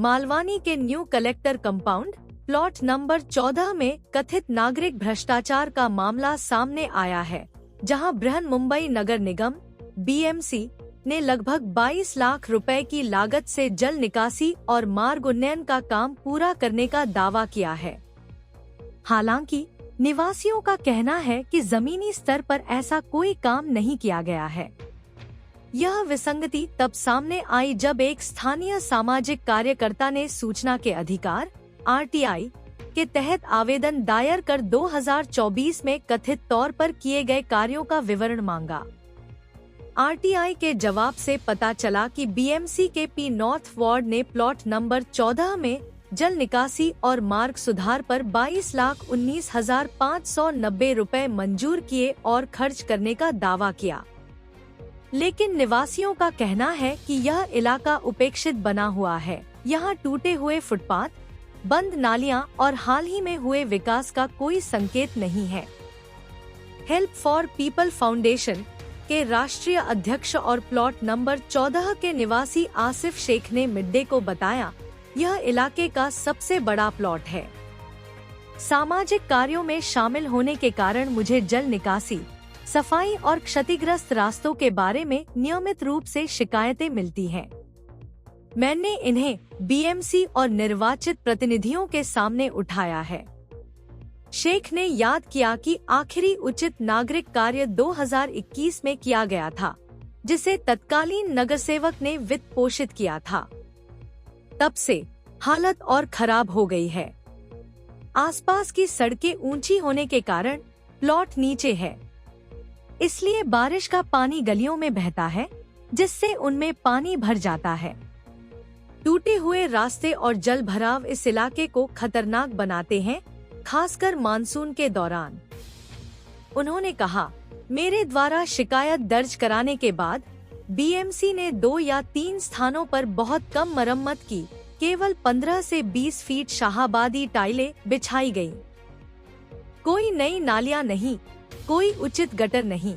मालवानी के new collector compound plot number 14 में कथित नागरिक भ्रष्टाचार का मामला सामने आया है, जहां बृहन्मुंबई नगर निगम (BMC) ने लगभग 22 लाख रुपए की लागत से जल निकासी और मार्ग उन्नयन का काम पूरा करने का दावा किया है। हालांकि निवासियों का कहना है कि जमीनी स्तर पर ऐसा कोई काम नहीं किया गया है। यह विसंगति तब सामने आई जब एक स्थानीय सामाजिक कार्यकर्ता ने सूचना के अधिकार (RTI) के तहत आवेदन दायर कर 2024 में कथित तौर पर किए गए कार्यों का विवरण मांगा। RTI के जवाब से पता चला कि BMC के P नॉर्थ वार्ड ने प्लॉट नंबर 14 में जल निकासी और मार्ग सुधार पर 22,19,590 रुपए मंजूर किए और खर्च करने का दावा किया। लेकिन निवासियों का कहना है कि यह इलाका उपेक्षित बना हुआ है। यहाँ टूटे हुए फुटपाथ, बंद नालियाँ और हाल ही में हुए विकास का कोई संकेत नहीं है। हेल्प फॉर पीपल फाउंडेशन के राष्ट्रीय अध्यक्ष और प्लॉट नंबर 14 के निवासी आसिफ शेख ने मिड डे को बताया, यह इलाके का सबसे बड़ा प्लॉट है। सामाजिक कार्यों में शामिल होने के कारण मुझे जल निकासी, सफाई और क्षतिग्रस्त रास्तों के बारे में नियमित रूप से शिकायतें मिलती हैं। मैंने इन्हें BMC और निर्वाचित प्रतिनिधियों के सामने उठाया है। शेख ने याद किया कि आखिरी उचित नागरिक कार्य 2021 में किया गया था, जिसे तत्कालीन नगरसेवक ने वित्त पोषित किया था। तब से हालत और खराब हो गई है। आसपास की सड़कें ऊंची होने के कारण प्लॉट नीचे है, इसलिए बारिश का पानी गलियों में बहता है, जिससे उनमें पानी भर जाता है। टूटे हुए रास्ते और जल भराव इस इलाके को खतरनाक बनाते हैं, खासकर मानसून के दौरान। उन्होंने कहा, मेरे द्वारा शिकायत दर्ज कराने के बाद BMC ने 2 या 3 स्थानों पर बहुत कम मरम्मत की, केवल 15 से 20 फीट शाहाबादी टाइलें बिछाई गयी। कोई नई नालियां नहीं, कोई उचित गटर नहीं।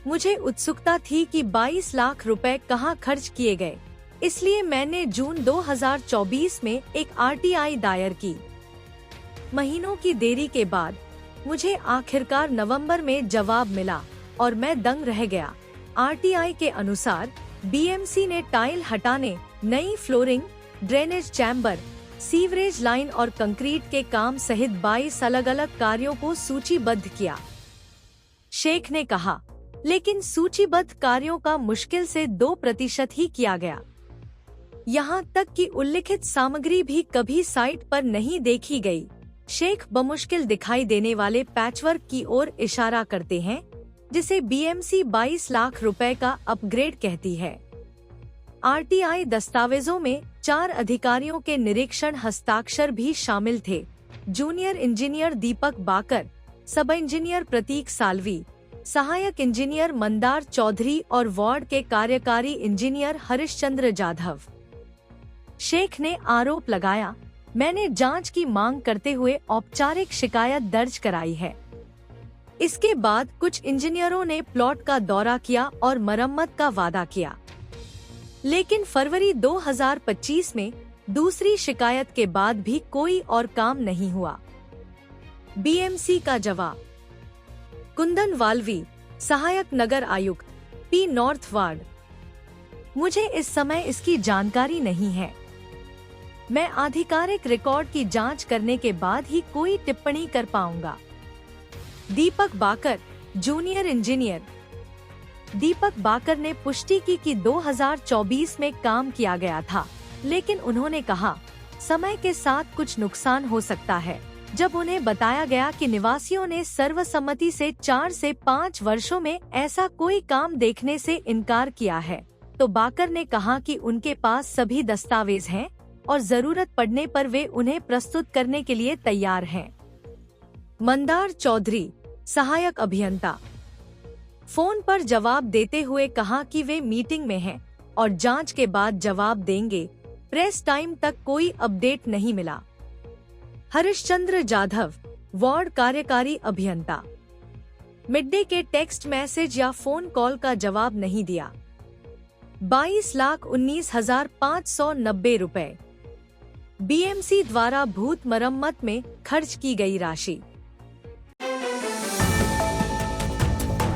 मुझे उत्सुकता थी कि 22 लाख रुपए कहां खर्च किए गए, इसलिए मैंने जून 2024 में एक RTI दायर की। महीनों की देरी के बाद मुझे आखिरकार नवंबर में जवाब मिला और मैं दंग रह गया। RTI के अनुसार BMC ने टाइल हटाने, नई flooring, drainage chamber, sewerage line और कंक्रीट के काम सहित 22 अलग अलग कार्यों को सूचीबद्ध किया। शेख ने कहा, लेकिन सूचीबद्ध कार्यों का मुश्किल से 2% ही किया गया। यहाँ तक कि उल्लिखित सामग्री भी कभी साइट पर नहीं देखी गई। शेख बमुश्किल दिखाई देने वाले पैचवर्क की ओर इशारा करते हैं, जिसे BMC 22 लाख रुपए का अपग्रेड कहती है। RTI दस्तावेजों में 4 अधिकारियों के निरीक्षण हस्ताक्षर भी शामिल थे। जूनियर इंजीनियर दीपक बाकर, सब इंजीनियर प्रतीक साल्वी, सहायक इंजीनियर मंदार चौधरी और वार्ड के कार्यकारी इंजीनियर हरिश्चंद्र जाधव। शेख ने आरोप लगाया, मैंने जांच की मांग करते हुए औपचारिक शिकायत दर्ज कराई है। इसके बाद कुछ इंजीनियरों ने प्लॉट का दौरा किया और मरम्मत का वादा किया, लेकिन फरवरी 2025 में दूसरी शिकायत के बाद भी कोई और काम नहीं हुआ। BMC का जवाब। कुंदन वाल्वी, सहायक नगर आयुक्त, P नॉर्थ वार्ड। मुझे इस समय इसकी जानकारी नहीं है। मैं आधिकारिक रिकॉर्ड की जांच करने के बाद ही कोई टिप्पणी कर पाऊंगा। दीपक बाकर, जूनियर इंजीनियर। दीपक बाकर ने पुष्टि की कि 2024 में काम किया गया था, लेकिन उन्होंने कहा, समय के साथ कुछ नुकसान हो सकता है। जब उन्हें बताया गया कि निवासियों ने सर्वसम्मति से 4 से 5 वर्षों में ऐसा कोई काम देखने से इनकार किया है, तो बाकर ने कहा कि उनके पास सभी दस्तावेज हैं और जरूरत पड़ने पर वे उन्हें प्रस्तुत करने के लिए तैयार हैं। मंदार चौधरी, सहायक अभियंता, फोन पर जवाब देते हुए कहा कि वे मीटिंग में हैं और जांच के बाद जवाब देंगे। प्रेस टाइम तक कोई अपडेट नहीं मिला। हरिश्चंद्र जाधव, वार्ड कार्यकारी अभियंता, मिड डे के टेक्स्ट मैसेज या फोन कॉल का जवाब नहीं दिया। 22,19,590 रुपए। बीएमसी द्वारा भूत मरम्मत में खर्च की गई राशि